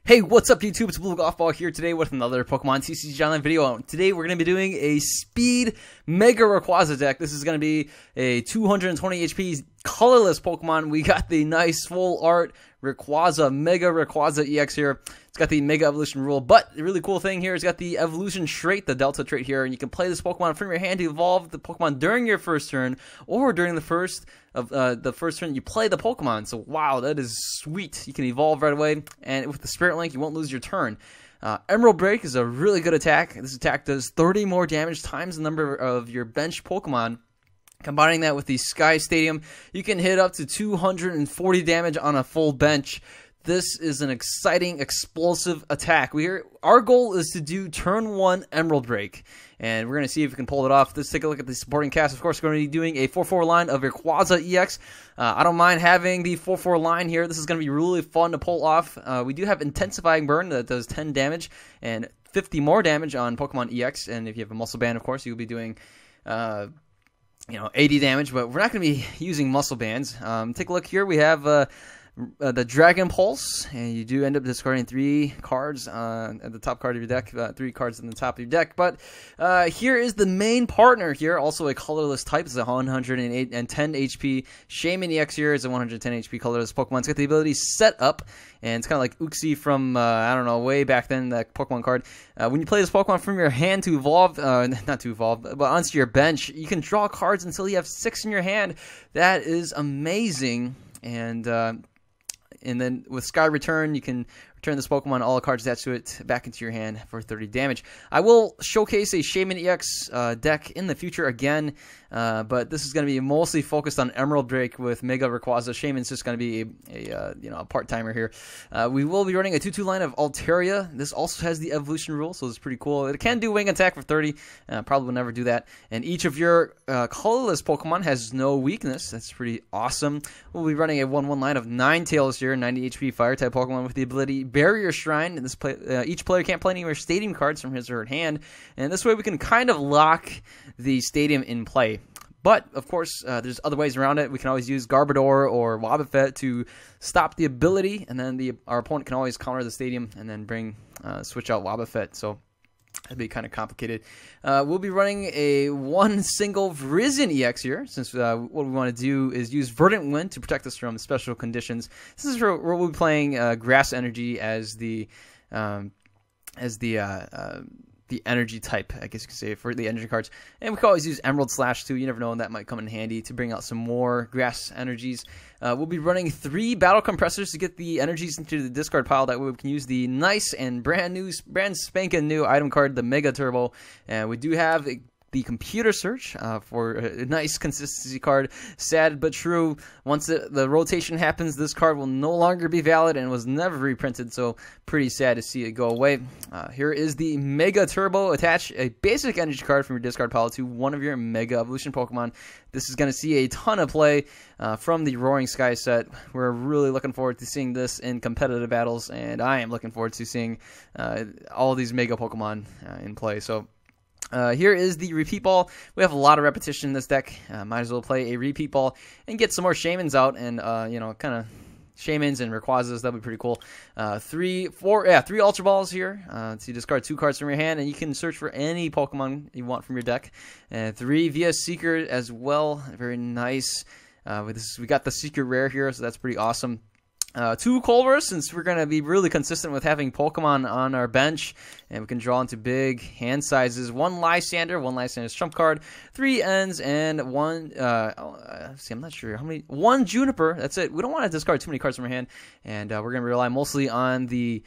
Hey, what's up YouTube? It's Blue Golf Ball here today with another Pokemon TCG Online video. Today we're going to be doing a Speed Mega Rayquaza deck. This is going to be a 220 HP colorless Pokemon. We got the nice full art Rayquaza, Mega Rayquaza EX here. It's got the Mega Evolution rule, but the really cool thing here is got the Evolution trait, the Delta trait here, and you can play this Pokemon from your hand to evolve the Pokemon during your first turn or during the first turn you play the Pokemon. So wow, that is sweet. You can evolve right away, and with the Spirit Link, you won't lose your turn. Emerald Break is a really good attack. This attack does 30 more damage times the number of your bench Pokemon. Combining that with the Sky Stadium, you can hit up to 240 damage on a full bench. This is an exciting, explosive attack. Our goal is to do turn 1 Emerald Break, and we're going to see if we can pull it off. Let's take a look at the supporting cast. Of course, we're going to be doing a 4-4 line of Rayquaza EX. I don't mind having the 4-4 line here. This is going to be really fun to pull off. We do have Intensifying Burn that does 10 damage and 50 more damage on Pokemon EX, and if you have a Muscle Band, of course, you'll be doing 80 damage, but we're not going to be using Muscle Bands. Take a look here. We have the Dragon Pulse, and you do end up discarding 3 cards at the top card of your deck, 3 cards in the top of your deck. But here is the main partner here, also a colorless type. It's a 108 and 10 HP. Shaman EX here is a 110 HP colorless Pokemon. It's got the ability Set Up, and it's kind of like Uxie from, I don't know, way back then, that Pokemon card. When you play this Pokemon from your hand to evolve, not to evolve, but onto your bench, you can draw cards until you have 6 in your hand. That is amazing. And then with Sky Return, you can return this Pokemon, all the cards attached to it, back into your hand for 30 damage. I will showcase a Shaman EX deck in the future again, but this is going to be mostly focused on Emerald Break with Mega Rayquaza. Shaman's just going to be a part-timer here. We will be running a 2-2 line of Altaria. This also has the Evolution rule, so it's pretty cool. It can do Wing Attack for 30. Probably will never do that. And each of your colorless Pokemon has no weakness. That's pretty awesome. We'll be running a 1-1 line of Ninetales here, 90 HP Fire-type Pokemon with the ability Barrier Shrine. And each player can't play any more Stadium cards from his or her hand, and this way we can kind of lock the Stadium in play. But, of course, there's other ways around it. We can always use Garbodor or Wobbuffet to stop the ability, and then our opponent can always counter the Stadium and then switch out Wobbuffet. So that'd be kind of complicated. We'll be running a single Virizion EX here, since what we want to do is use Verdant Wind to protect us from special conditions. This is where we'll be playing Grass Energy as the energy type, I guess you could say, for the energy cards. And we can always use Emerald Slash too. You never know when that might come in handy to bring out some more grass energies. We'll be running 3 battle compressors to get the energies into the discard pile. That way we can use the nice and brand spanking new item card, the Mega Turbo. And we do have the Computer Search for a nice consistency card. Sad but true. Once the rotation happens, this card will no longer be valid and was never reprinted, so pretty sad to see it go away. Here is the Mega Turbo. Attach a basic energy card from your discard pile to one of your Mega Evolution Pokemon. This is going to see a ton of play from the Roaring Sky set. We're really looking forward to seeing this in competitive battles, and I am looking forward to seeing all these Mega Pokemon in play. So here is the Repeat Ball. We have a lot of repetition in this deck. Might as well play a Repeat Ball and get some more Shamans out, and kind of Shamans and Rayquazas. That'd be pretty cool. 3 Ultra Balls here. So you discard 2 cards from your hand, and you can search for any Pokemon you want from your deck. And 3 VS Seeker as well. Very nice. We got the Secret Rare here, so that's pretty awesome. 2 Culvers, since we're going to be really consistent with having Pokemon on our bench, and we can draw into big hand sizes. 1 Lysander, 1 Lysander's trump card, 3 Ends, and 1, see, I'm not sure how many, 1 Juniper. That's it. We don't want to discard too many cards from our hand, and we're going to rely mostly on the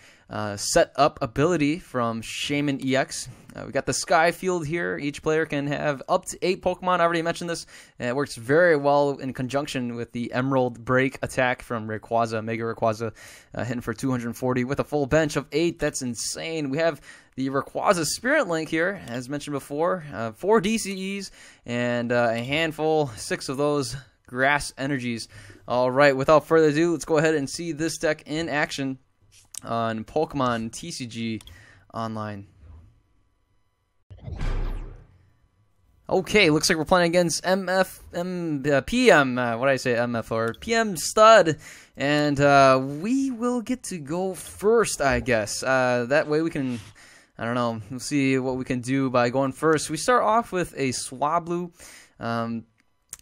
Set Up ability from Shaman EX. We got the Sky Field here. Each player can have up to 8 Pokemon. I already mentioned this, and it works very well in conjunction with the Emerald Break attack from Rayquaza, Mega Rayquaza, hitting for 240 with a full bench of 8. That's insane. We have the Rayquaza Spirit Link here, as mentioned before, 4 DCEs, and a handful, 6 of those grass energies. All right, without further ado, let's go ahead and see this deck in action on Pokemon TCG Online. Okay, looks like we're playing against PM. What did I say? MF or PM Stud, and we will get to go first, I guess. That way we can, I don't know, we'll see what we can do by going first. We start off with a Swablu. I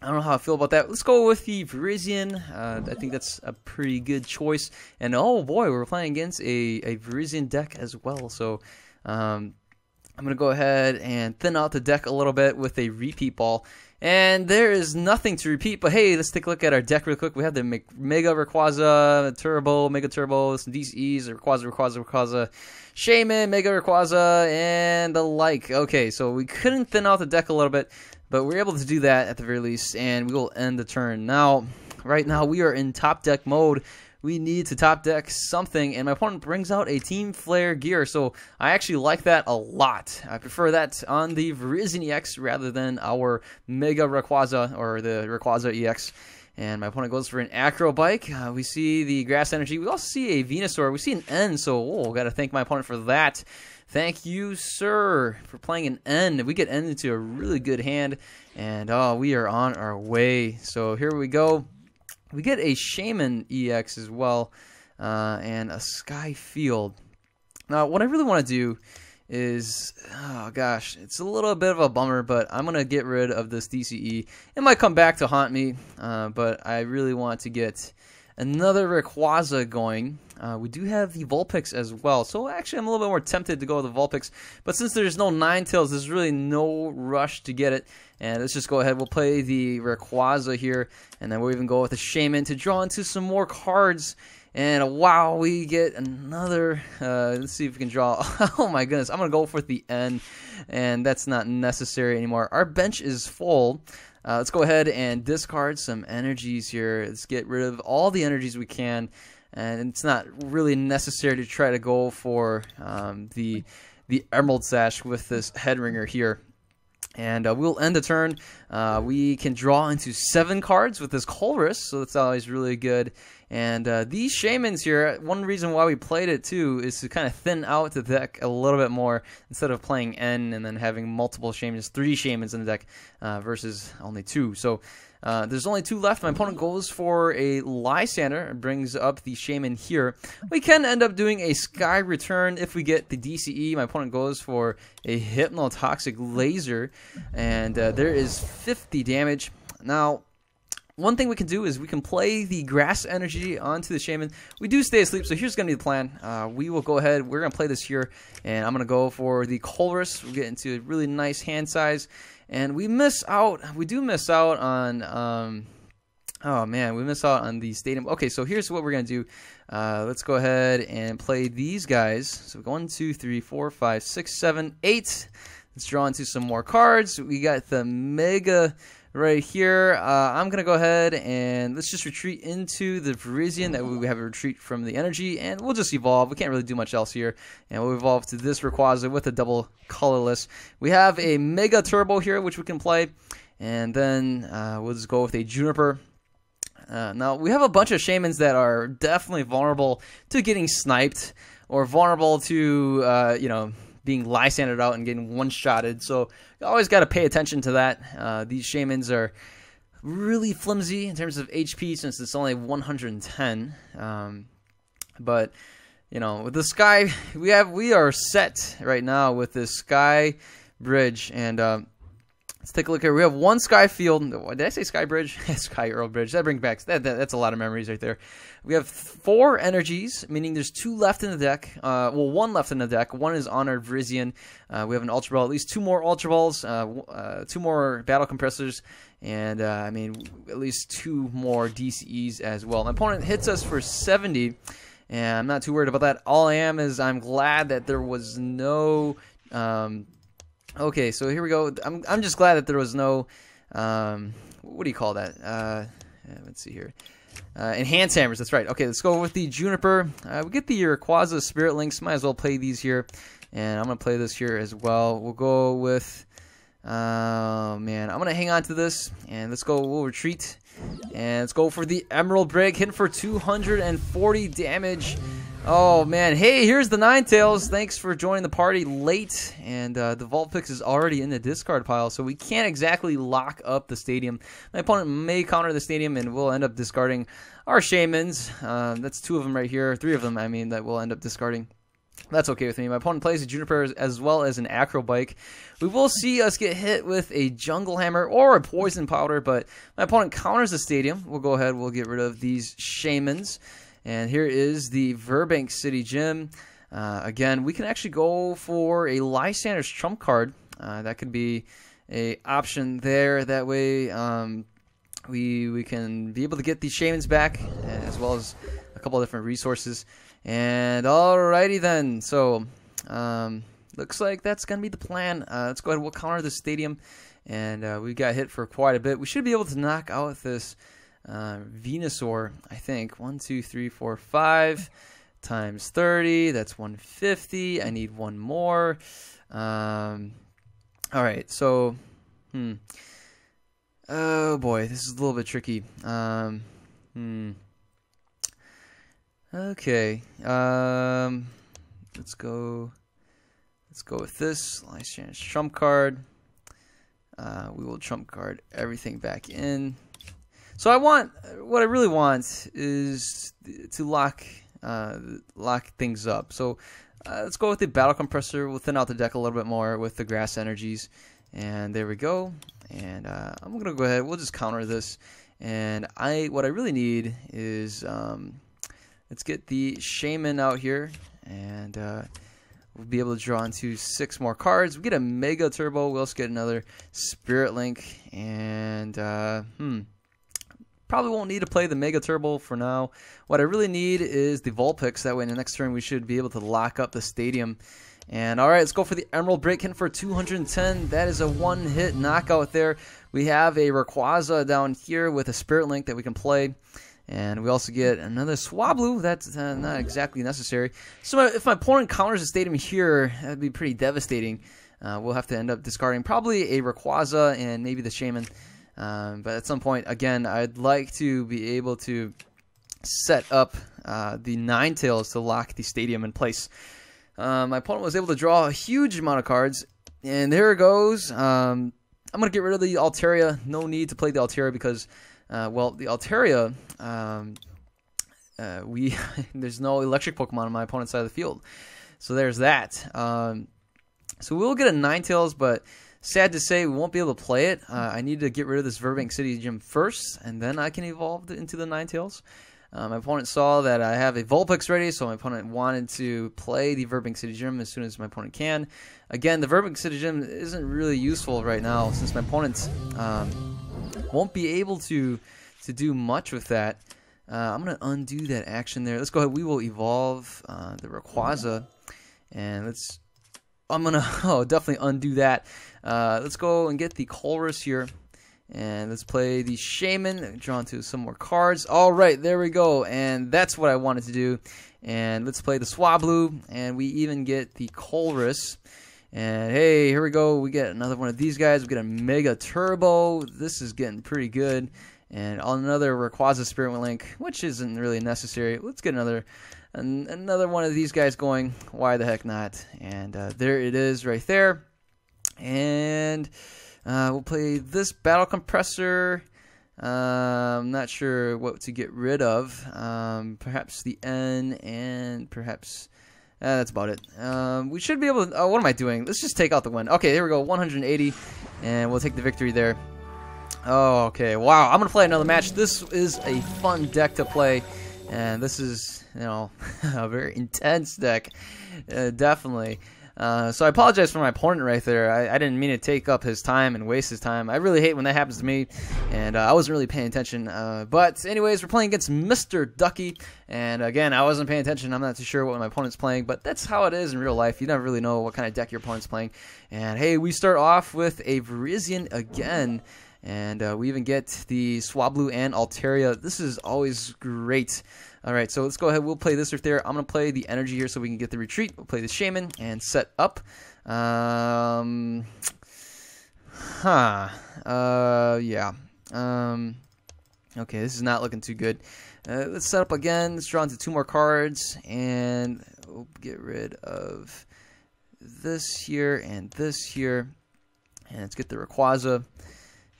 don't know how I feel about that. Let's go with the Virizion. I think that's a pretty good choice. And oh boy, we're playing against a Virizion deck as well. So I'm going to go ahead and thin out the deck a little bit with a repeat ball. And there is nothing to repeat, but hey, let's take a look at our deck real quick. We have the Mega Rayquaza, Turbo, Mega Turbo, some DCEs, Rayquaza, Shaman, Mega Rayquaza, and the like. Okay, so we couldn't thin out the deck a little bit, but we were able to do that at the very least, and we will end the turn. Now, right now, we are in top deck mode. We need to top deck something, and my opponent brings out a Team Flare gear, so I actually like that a lot. I prefer that on the Virizion EX rather than our Mega Rayquaza or the Rayquaza EX. And my opponent goes for an Acro Bike. We see the Grass Energy. We also see a Venusaur. We see an N, so got to thank my opponent for that. Thank you, sir, for playing an N. We get N into a really good hand, and we are on our way. So here we go. We get a Shaman EX as well, and a Sky Field. Now, what I really want to do is, oh gosh, it's a little bit of a bummer, but I'm going to get rid of this DCE. It might come back to haunt me, but I really want to get another Rayquaza going. We do have the Vulpix as well, so actually I'm a little bit more tempted to go with the Vulpix, but since there's no Ninetales, there's really no rush to get it. And let's just go ahead. We'll play the Rayquaza here, and then we'll even go with the Shaman to draw into some more cards. And wow, we get another. Let's see if we can draw. Oh my goodness, I'm gonna go for the N, and that's not necessary anymore. Our bench is full. Let's go ahead and discard some energies here. Let's get rid of all the energies we can, and it's not really necessary to try to go for the Emerald Sash with this Headringer here. And we'll end the turn. We can draw into 7 cards with this Colress, so that's always really good. And these Shamans here, one reason why we played it too is to kind of thin out the deck a little bit more instead of playing N and then having multiple Shamans, 3 Shamans in the deck versus only 2. So there's only 2 left. My opponent goes for a Lysander and brings up the Shaman here. We can end up doing a Sky Return if we get the DCE. My opponent goes for a Hypnotoxic Laser, and there is 50 damage. Now, one thing we can do is we can play the Grass Energy onto the Shaman. We do stay asleep, so here's going to be the plan. We will go ahead. We're going to play this here, and I'm going to go for the Colress. We'll get into a really nice hand size. And we miss out. We do miss out on. Oh man, we miss out on the Stadium. Okay, so here's what we're gonna do. Let's go ahead and play these guys. So 1, 2, 3, 4, 5, 6, 7, 8. Let's draw into some more cards. We got the Mega right here. I'm gonna go ahead and let's just retreat into the Virizion. That way we have a retreat from the energy, and we'll just evolve. We can't really do much else here, and we'll evolve to this Rayquaza with a double colorless. We have a Mega Turbo here, which we can play, and then we'll just go with a Juniper. Now we have a bunch of Shamans that are definitely vulnerable to getting sniped, or vulnerable to you know, being Lysandered out and getting one-shotted, so you always got to pay attention to that. These Shamans are really flimsy in terms of HP since it's only 110. But you know, with the Sky, we are set right now with this Sky Bridge, and let's take a look here. We have 1 Sky Field. Did I say Sky Bridge? Sky Earl Bridge. That brings back that's a lot of memories right there. We have 4 energies, meaning there's 2 left in the deck. Well, 1 left in the deck. 1 is on our Virizion. We have an Ultra Ball, at least 2 more Ultra Balls, 2 more Battle Compressors, and I mean at least 2 more DCEs as well. My opponent hits us for 70, and I'm not too worried about that. All I am is I'm glad that there was no. Okay, so here we go. I'm just glad that there was no. What do you call that? Let's see here. Enhanced Hammers, that's right. Okay, let's go with the Juniper. We get the Rayquaza Spirit Links. Might as well play these here. And I'm going to play this here as well. We'll go with Oh man, I'm gonna hang on to this and let's go. We'll retreat and let's go for the Emerald Break, hitting for 240 damage. Oh man, hey, here's the Ninetales. Thanks for joining the party late, and the Vulpix is already in the discard pile, so we can't exactly lock up the stadium. My opponent may counter the stadium, and we'll end up discarding our Shaymins. That's 2 of them right here, 3 of them, I mean, that we'll end up discarding. That's okay with me. My opponent plays a Juniper as well as an Acrobike. We will see us get hit with a Jungle Hammer or a Poison Powder, but my opponent counters the stadium. We'll go ahead, we'll get rid of these Shaymins. And here is the Verbank City Gym. Again, we can actually go for a Lysander's Trump card. That could be a option there. That way we can be able to get these Shaymins back, as well as a couple of different resources. And alrighty then, so looks like that's going to be the plan. Let's go ahead and we'll counter the stadium. And we got hit for quite a bit. We should be able to knock out this Venusaur, I think. 1, 2, 3, 4, 5 times 30. That's 150. I need one more. All right, so oh boy, this is a little bit tricky. Okay. Let's go with this Lysander's Trump card. We will trump card everything back in. So what I really want is to lock things up. So let's go with the Battle Compressor. We'll thin out the deck a little bit more with the Grass Energies. And there we go. And I'm going to go ahead. We'll just counter this. And what I really need is, let's get the Shaymin out here. And we'll be able to draw into 6 more cards. We get a Mega Turbo. We also get another Spirit Link. And, probably won't need to play the Mega Turbo for now. What I really need is the Vulpix. That way in the next turn we should be able to lock up the stadium. And alright, let's go for the Emerald Break, hitting for 210. That is a one-hit knockout there. We have a Rayquaza down here with a Spirit Link that we can play. And we also get another Swablu. That's not exactly necessary. So if my opponent counters the stadium here, that would be pretty devastating. We'll have to end up discarding probably a Rayquaza and maybe the Shaymin. But at some point, again, I'd like to be able to set up the Ninetales to lock the stadium in place. My opponent was able to draw a huge amount of cards, and there it goes. I'm going to get rid of the Altaria. No need to play the Altaria because, well, the Altaria, there's no electric Pokemon on my opponent's side of the field. So there's that. So we'll get a Ninetales, but sad to say, we won't be able to play it. I need to get rid of this Verbank City Gym first, and then I can evolve into the Ninetales. My opponent saw that I have a Vulpix ready, so my opponent wanted to play the Verbank City Gym as soon as my opponent can. Again, the Verbank City Gym isn't really useful right now, since my opponent won't be able to do much with that. I'm going to undo that action there. Let's go ahead. We will evolve the Rayquaza, and I'm going to definitely undo that. Let's go and get the Colress here. And let's play the Shaymin, draw into some more cards. Alright, there we go. And that's what I wanted to do. And let's play the Swablu. And we even get the Colress. And hey, here we go. We get another one of these guys. We get a Mega Turbo. This is getting pretty good. And another Rayquaza Spirit Link, which isn't really necessary. Let's get another one of these guys going. Why the heck not? And there it is right there. And we'll play this Battle Compressor. I'm not sure what to get rid of. Perhaps the N, and perhaps that's about it. We should be able to. What am I doing? Let's just take out the win. Okay, there we go. 180, and we'll take the victory there. Oh, okay. Wow, I'm gonna play another match. This is a fun deck to play, and this is, you know, a very intense deck, definitely. So I apologize for my opponent right there. I didn't mean to take up his time and waste his time. I really hate when that happens to me, and I wasn't really paying attention. But anyways, we're playing against Mr. Ducky, and again, I wasn't paying attention. I'm not too sure what my opponent's playing, but that's how it is in real life. You never really know what kind of deck your opponent's playing. And hey, we start off with a Virizion again, and we even get the Swablu and Altaria. This is always great. Alright, so let's go ahead. We'll play this right there. I'm going to play the energy here so we can get the retreat. We'll play the Shaymin and set up. Huh. Yeah. Okay, this is not looking too good. Let's set up again. Let's draw into 2 more cards, and we'll get rid of this here and this here. And let's get the Rayquaza.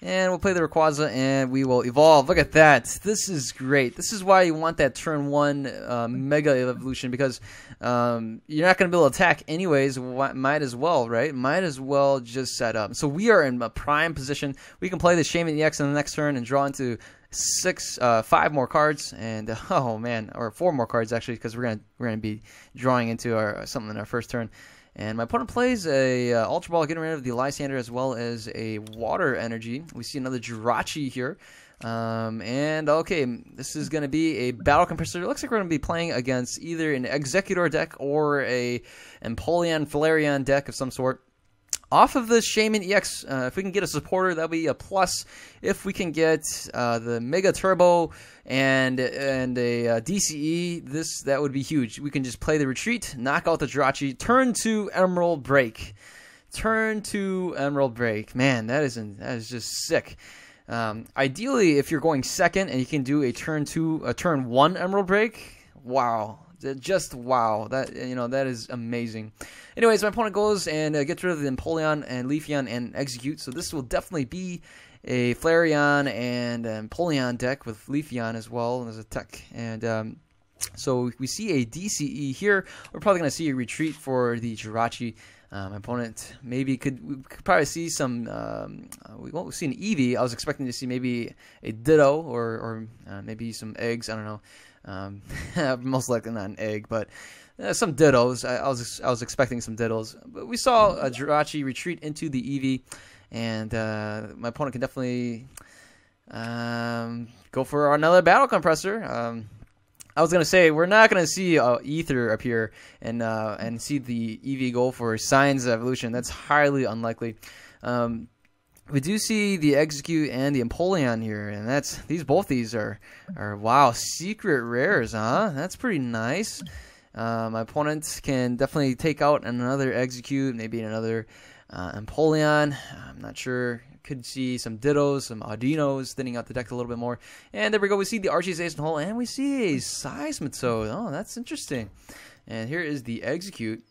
And we'll play the Rayquaza, and we will evolve. Look at that. This is great. This is why you want that turn 1 Mega Evolution, because you're not going to be able to attack anyways. Might as well, right? Might as well just set up. So we are in a prime position. We can play the Shaymin EX in the next turn and draw into 5 more cards, and oh man, or 4 more cards actually, because we're gonna be drawing into something in our first turn. And my opponent plays a Ultra Ball, getting rid of the Lysander as well as a Water Energy. We see another Jirachi here. And okay, this is going to be a Battle Compressor. It looks like we're going to be playing against either an Exeggutor deck or a Empoleon Flareon deck of some sort. Off of the Shaymin EX, if we can get a supporter, that'll be a plus. If we can get the Mega Turbo and a DCE, that would be huge. We can just play the Retreat, knock out the Jirachi, turn to Emerald Break. Turn to Emerald Break. Man, that is just sick. Ideally, if you're going second and you can do a turn 1 Emerald Break, wow. Just wow, that is amazing. Anyways, my opponent goes and gets rid of the Empoleon and Leafeon and Exeggcute. So this will definitely be a Flareon and Empoleon deck with Leafeon as well as a tech. And so we see a DCE here. We're probably going to see a retreat for the Jirachi. My opponent we could probably see some. We won't see an Eevee. I was expecting to see maybe a Ditto or maybe some eggs. I don't know. Most likely not an egg, but some Dittos. I was expecting some Dittos, but we saw a Jirachi retreat into the Eevee, and my opponent can definitely go for another Battle Compressor. I was gonna say we're not gonna see Ether appear and see the Eevee go for Signs of Evolution. That's highly unlikely. We do see the Exeggcute and the Empoleon here, and both these are wow, secret rares, huh? That's pretty nice. My opponent can definitely take out another Exeggcute, maybe another Empoleon. I'm not sure. Could see some Dittos, some Audinos, thinning out the deck a little bit more. And there we go. We see the Archie's Ace in Hole, and we see a Seismitoad. Oh, that's interesting. And here is the Exeggcute.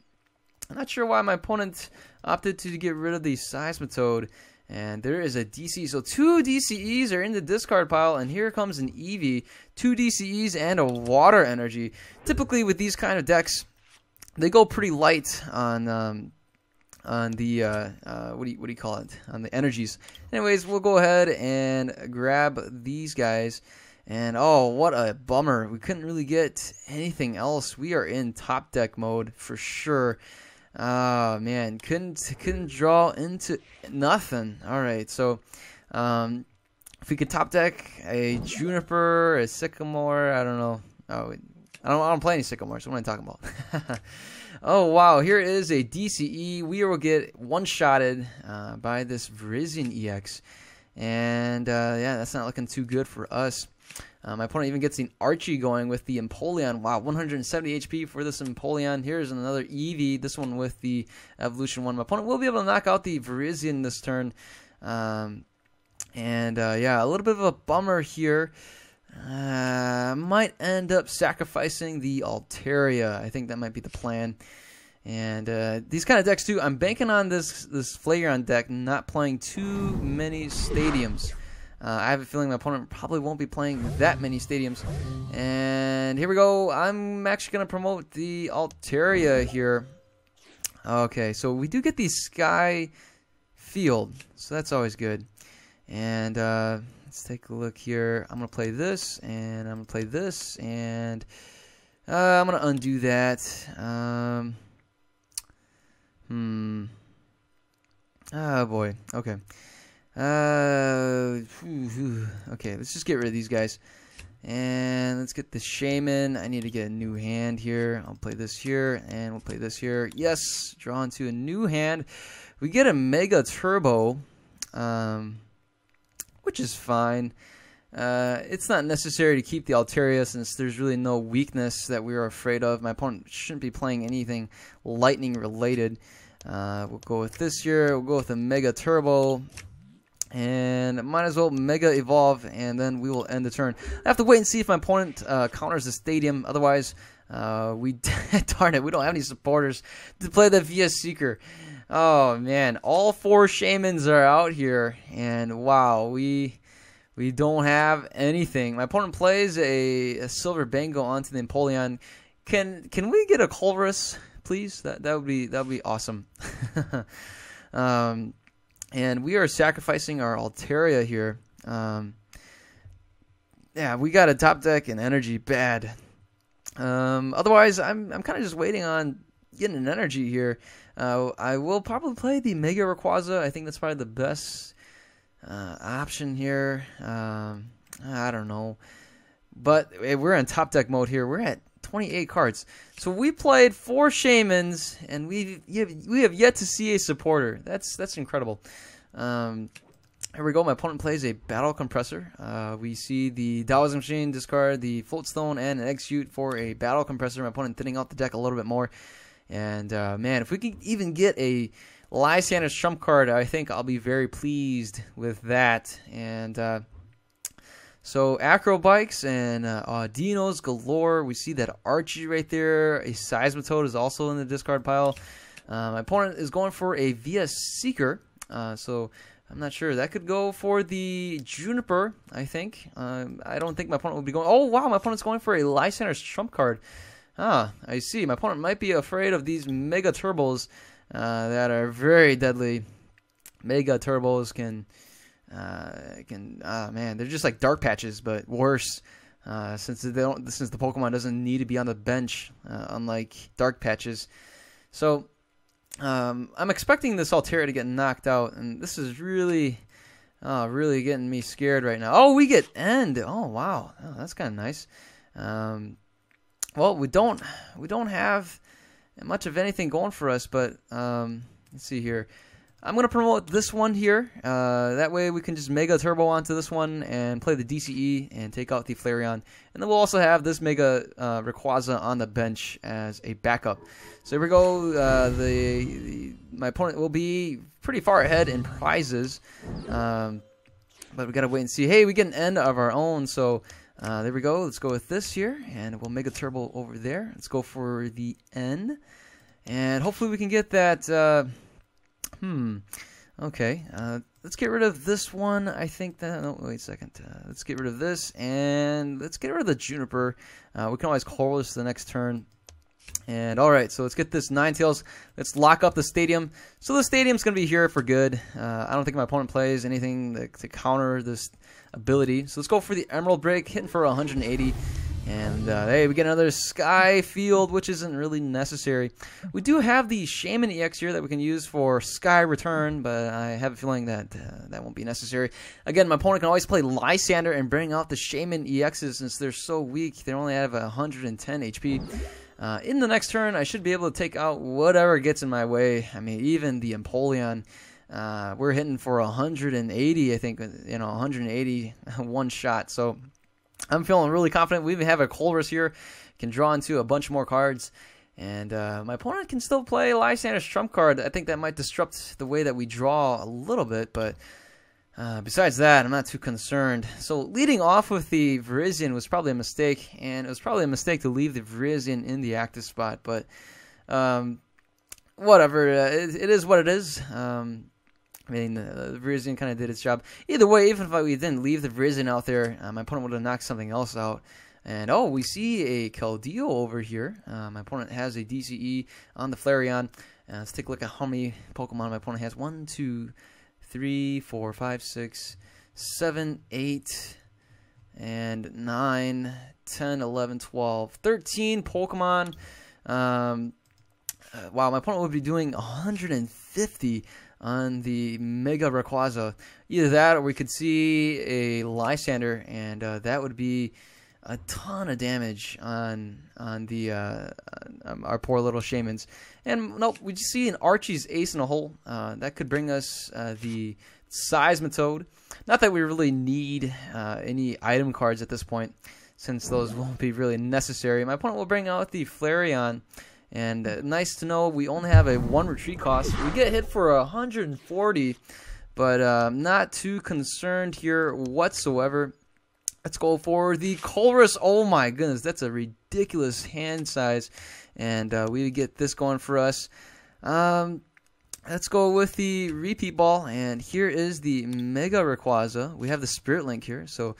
I'm not sure why my opponent opted to get rid of the Seismitoad. And there is a DC. So 2 DCEs are in the discard pile, and here comes an Eevee. 2 DCEs and a Water Energy. Typically with these kind of decks, they go pretty light on the what do you call it? On the energies. Anyways, we'll go ahead and grab these guys. And oh, what a bummer. We couldn't really get anything else. We are in top deck mode for sure. Oh man, couldn't draw into nothing. All right, so if we could top deck a Juniper, a Sycamore, I don't know. Oh, I don't play any Sycamore, so what am I talking about? Oh wow, here is a DCE. We will get one-shotted by this Virizion EX, and yeah, that's not looking too good for us. My opponent even gets an Archie going with the Empoleon. Wow, 170 HP for this Empoleon. Here's another Eevee, this one with the Evolution 1. My opponent will be able to knock out the Virizion this turn. Yeah, a little bit of a bummer here. Might end up sacrificing the Altaria. I think that might be the plan. And these kind of decks too, I'm banking on this Flareon deck not playing too many stadiums. I have a feeling my opponent probably won't be playing that many stadiums. And here we go. I'm actually going to promote the Altaria here. Okay, so we do get the Sky Field, so that's always good. And let's take a look here. I'm going to play this, and I'm going to play this, and I'm going to undo that. Oh boy. Okay. Okay, let's just get rid of these guys. And let's get the Shaymin. I need to get a new hand here. I'll play this here, and we'll play this here. Yes, draw into a new hand. We get a Mega Turbo, which is fine. It's not necessary to keep the Altaria since there's really no weakness that we are afraid of. My opponent shouldn't be playing anything lightning related. We'll go with this here. We'll go with a Mega Turbo. And might as well Mega Evolve, and then we will end the turn. I have to wait and see if my opponent counters the stadium. Otherwise, darn it, we don't have any supporters to play the VS Seeker. Oh man, all 4 Shamans are out here, and wow, we don't have anything. My opponent plays a Silver Bango onto the Empoleon. Can we get a Colress, please? That would be awesome. And we are sacrificing our Altaria here. Yeah, we got a top deck and energy bad. Otherwise, I'm kind of just waiting on getting an energy here. I will probably play the Mega Rayquaza. I think that's probably the best option here. I don't know. But we're in top deck mode here. We're at 28 cards. So we played 4 Shamans, and we have yet to see a supporter. That's incredible. Here we go. My opponent plays a Battle Compressor. We see the Taoism Machine discard the Floatstone and an Execute for a Battle Compressor. My opponent thinning out the deck a little bit more. And man, if we can even get a Lysander's trump card, I think I'll be very pleased with that. And so Acro Bikes and Dinos galore. We see that Archie right there. A Seismitoad is also in the discard pile. My opponent is going for a VS Seeker. So I'm not sure. That could go for the Juniper, I think. I don't think my opponent would be going... Oh, wow, my opponent's going for a Lysander's trump card. Ah, I see. My opponent might be afraid of these Mega Turbos that are very deadly. Mega Turbos can man, they're just like Dark Patches, but worse. Since the Pokemon doesn't need to be on the bench, unlike Dark Patches. So I'm expecting this Altaria to get knocked out, and this is really getting me scared right now. Oh, we get End. Oh, wow. Oh, that's kind of nice. Well, we don't have much of anything going for us, but let's see here. I'm going to promote this one here. That way we can just Mega Turbo onto this one and play the DCE and take out the Flareon. And then we'll also have this Mega Rayquaza on the bench as a backup. So here we go. My opponent will be pretty far ahead in prizes. But we got to wait and see. Hey, we get an End of our own. So there we go. Let's go with this here. And we'll Mega Turbo over there. Let's go for the N. And hopefully we can get that... Okay. Let's get rid of this one. I think that... No, wait a second. Let's get rid of this, and let's get rid of the Juniper. We can always call this the next turn. And alright, so let's get this Ninetales. Let's lock up the stadium. So the stadium's going to be here for good. I don't think my opponent plays anything to counter this ability. So let's go for the Emerald Break, hitting for 180. And hey, we get another Sky Field, which isn't really necessary. We do have the Shaman EX here that we can use for Sky Return, but I have a feeling that that won't be necessary. Again, my opponent can always play Lysander and bring out the Shaman EXs since they're so weak. They only have 110 HP. In the next turn, I should be able to take out whatever gets in my way. I mean, even the Empoleon. We're hitting for 180, I think, 180 one shot. So I'm feeling really confident. We even have a Colress here. Can draw into a bunch more cards. And my opponent can still play Lysander's trump card. I think that might disrupt the way that we draw a little bit. But besides that, I'm not too concerned. So leading off with the Virizion was probably a mistake. And it was probably a mistake to leave the Virizion in the active spot. But whatever. It is what it is. I mean, the Virizion kind of did its job. Either way, even if we didn't leave the Virizion out there, my opponent would have knocked something else out. And, oh, we see a Keldeo over here. My opponent has a DCE on the Flareon. Let's take a look at how many Pokemon my opponent has. 1, 2, 3, 4, 5, 6, 7, 8, and 9, 10, 11, 12, 13 Pokemon. Wow, my opponent would be doing 150 on the Mega Rayquaza. Either that, or we could see a Lysander, and that would be a ton of damage on the our poor little Shamans. And nope, we just see an Archie's Ace in a Hole. That could bring us the Seismitoad. Not that we really need any item cards at this point, since those won't be really necessary. My opponent will bring out the Flareon. And nice to know we only have a 1 retreat cost. We get hit for 140, but not too concerned here whatsoever. Let's go for the Colress. Oh my goodness, that's a ridiculous hand size, and we get this going for us. Let's go with the repeat ball, and here is the Mega Rayquaza. We have the Spirit Link here, so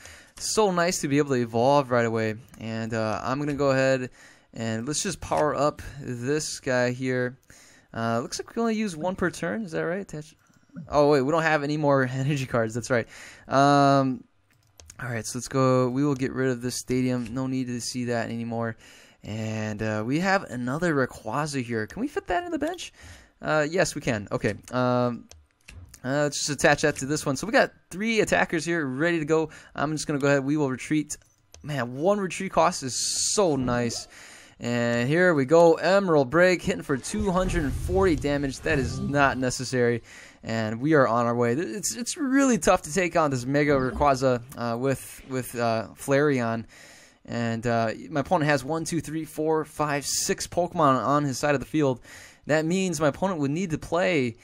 nice to be able to evolve right away. And I'm gonna go ahead and let's just power up this guy here. Looks like we only use 1 per turn. Is that right? Oh wait, we don't have any more energy cards. That's right. Alright, so let's go. We will get rid of this stadium. No need to see that anymore. And we have another Rayquaza here. Can we fit that in the bench? Yes, we can. Okay. Let's just attach that to this one. So we got 3 attackers here ready to go. I'm just going to go ahead. We will retreat. Man, 1 retreat cost is so nice. And here we go. Emerald Break hitting for 240 damage. That is not necessary. And we are on our way. It's really tough to take on this Mega Rayquaza with Flareon. And my opponent has 1, 2, 3, 4, 5, 6 Pokemon on his side of the field. That means my opponent would need to play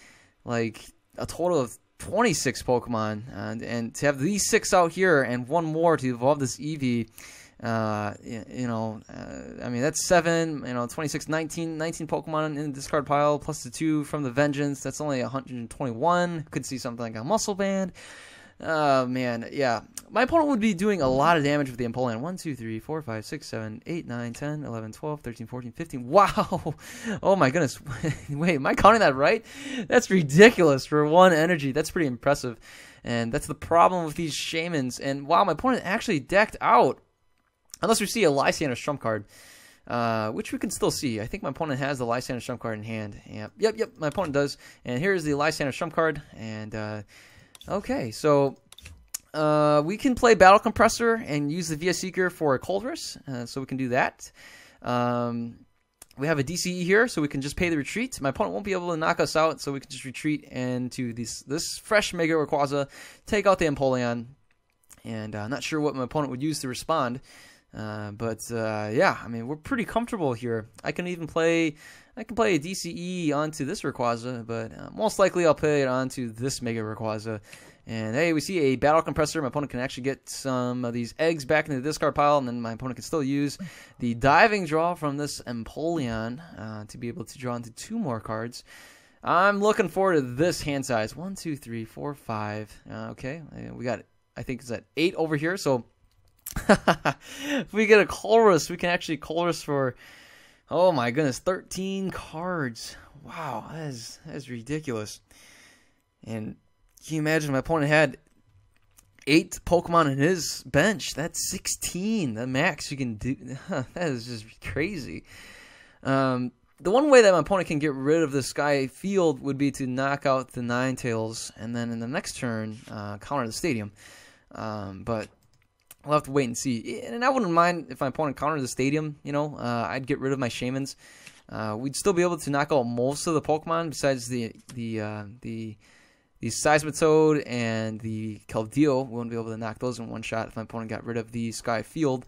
like a total of 26 Pokemon. And to have these 6 out here and 1 more to evolve this Eevee. I mean, that's 7, 26, 19 Pokemon in the discard pile, plus the 2 from the Vengeance. That's only 121. Could see something like a Muscle Band. Oh, man, yeah. My opponent would be doing a lot of damage with the Empoleon. 1, 2, 3, 4, 5, 6, 7, 8, 9, 10, 11, 12, 13, 14, 15. Wow! Oh, my goodness. Wait, am I counting that right? That's ridiculous for 1 energy. That's pretty impressive. And that's the problem with these Shaymins. And wow, my opponent actually decked out. Unless we see a Lysander Trump card, which we can still see. I think my opponent has the Lysander Trump card in hand. Yep, my opponent does. And here's the Lysander Trump card. And, okay, so we can play Battle Compressor and use the VS Seeker for a Colress, so we can do that. We have a DCE here, so we can just pay the retreat. My opponent won't be able to knock us out, so we can just retreat into this fresh Mega Rayquaza, take out the Empoleon. And I'm not sure what my opponent would use to respond. Yeah, I mean, we're pretty comfortable here. I can play a DCE onto this Rayquaza, but most likely I'll play it onto this Mega Rayquaza. And hey, we see a Battle Compressor. My opponent can actually get some of these eggs back into the discard pile, and then my opponent can still use the Diving Draw from this Empoleon to be able to draw into 2 more cards. I'm looking forward to this hand size. 1, 2, 3, 4, 5. Okay, we got, I think it's at 8 over here, so if we get a Colress, we can actually Colress for, oh my goodness, 13 cards. Wow, that is ridiculous. And can you imagine my opponent had 8 Pokemon in his bench? That's 16, the max you can do. That is just crazy. The one way that my opponent can get rid of the Sky Field would be to knock out the Ninetales, and then in the next turn, counter the Stadium. But we'll have to wait and see. And I wouldn't mind if my opponent countered the Stadium, I'd get rid of my Shaymins. We'd still be able to knock out most of the Pokemon besides the Seismitoad and the Keldeo. We wouldn't be able to knock those in one shot if my opponent got rid of the Sky Field.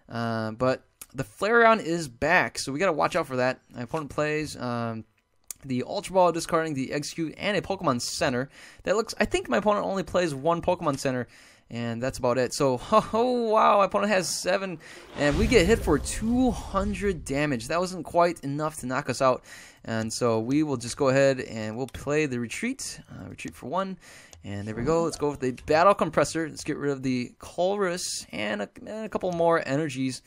But the Flareon is back, so we got to watch out for that. My opponent plays the Ultra Ball, discarding the Execute and a Pokemon Center. I think my opponent only plays 1 Pokemon Center. And that's about it. So, oh wow, my opponent has 7, and we get hit for 200 damage. That wasn't quite enough to knock us out. And so we will just go ahead and we'll play the retreat. Retreat for 1. And there we go. Let's go with the Battle Compressor. Let's get rid of the Colress and a couple more energies.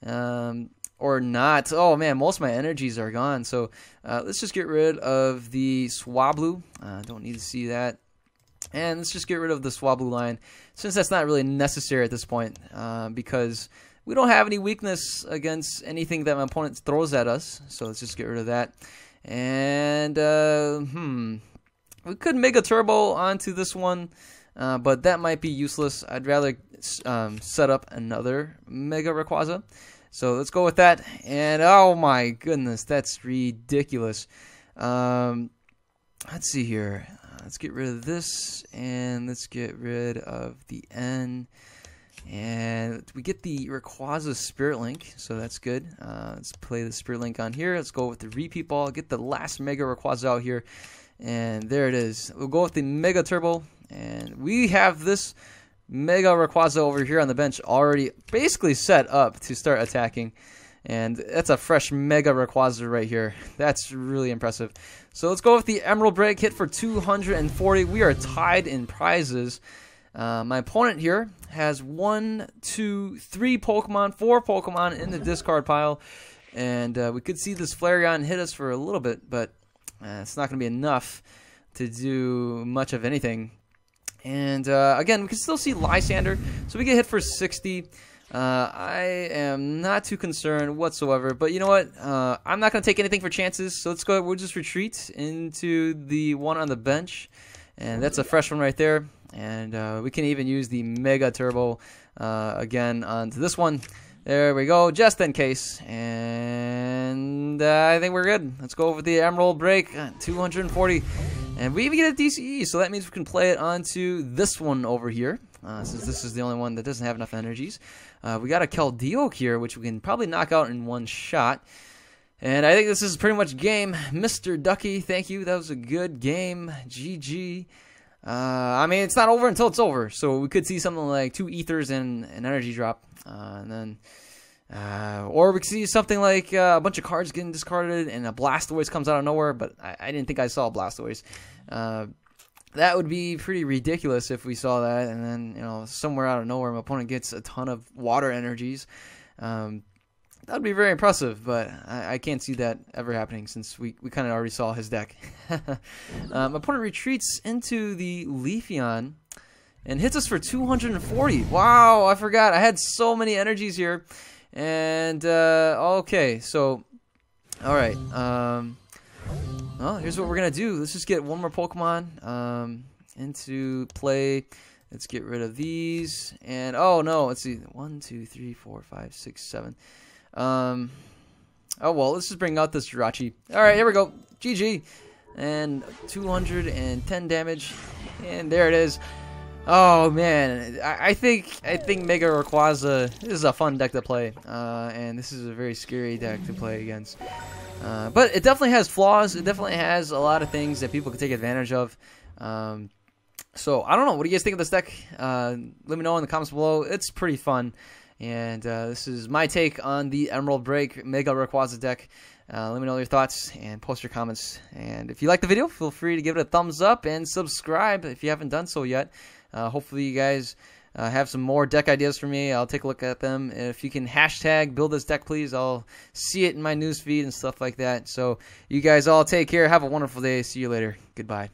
Or not. Oh man, most of my energies are gone. So let's just get rid of the Swablu. Don't need to see that. And let's just get rid of the Swablu line, since that's not really necessary at this point, because we don't have any weakness against anything that my opponent throws at us. So let's just get rid of that. And, we could Mega Turbo onto this one, but that might be useless. I'd rather set up another Mega Rayquaza. So let's go with that. And, oh my goodness, that's ridiculous. Let's see here. Let's get rid of this, and let's get rid of the N. And we get the Rayquaza Spirit Link, so that's good. Let's play the Spirit Link on here. Let's go with the repeat ball. Get the last Mega Rayquaza out here. And there it is. We'll go with the Mega Turbo. And we have this Mega Rayquaza over here on the bench already basically set up to start attacking. And that's a fresh Mega Rayquaza right here. That's really impressive. So let's go with the Emerald Break. Hit for 240. We are tied in prizes. My opponent here has 4 Pokemon in the discard pile. And we could see this Flareon hit us for a little bit, but it's not going to be enough to do much of anything. And again, we can still see Lysander, so we get hit for 60. I am not too concerned whatsoever, but you know what? I'm not going to take anything for chances, so let's go. We'll just retreat into the one on the bench, and that's a fresh one right there. And we can even use the Mega Turbo again onto this one. There we go, just in case. And I think we're good. Let's go over the Emerald Break, 240. And we even get a DCE, so that means we can play it onto this one over here. Since this is the only one that doesn't have enough energies. We got a Keldeo here, which we can probably knock out in one shot. And I think this is pretty much game. Mr. Ducky, thank you. That was a good game. GG. I mean, it's not over until it's over. So we could see something like 2 Ethers and an energy drop. Or we could see something like a bunch of cards getting discarded and a Blastoise comes out of nowhere. But I didn't think I saw a Blastoise. That would be pretty ridiculous if we saw that, and then, you know, somewhere out of nowhere, my opponent gets a ton of water energies. That would be very impressive, but I can't see that ever happening since we kind of already saw his deck. My opponent retreats into the Leafeon and hits us for 240. Wow, I forgot. I had so many energies here. And, okay, so, all right. Well, here's what we're going to do. Let's just get one more Pokemon into play. Let's get rid of these. And, oh, no. Let's see. 1, 2, 3, 4, 5, 6, 7. Oh, well, let's just bring out this Jirachi. All right, here we go. GG. And 210 damage. And there it is. Oh, man. I think Mega Rayquaza, this is a fun deck to play. And this is a very scary deck to play against. But it definitely has flaws. It definitely has a lot of things that people can take advantage of. So, I don't know. What do you guys think of this deck? Let me know in the comments below. It's pretty fun. And this is my take on the Emerald Break Mega Rayquaza deck. Let me know your thoughts and post your comments. And if you like the video, feel free to give it a thumbs up and subscribe if you haven't done so yet. Hopefully you guys have some more deck ideas for me. I'll take a look at them. If you can hashtag build this deck, please. I'll see it in my newsfeed and stuff like that. So you guys all take care. Have a wonderful day. See you later. Goodbye.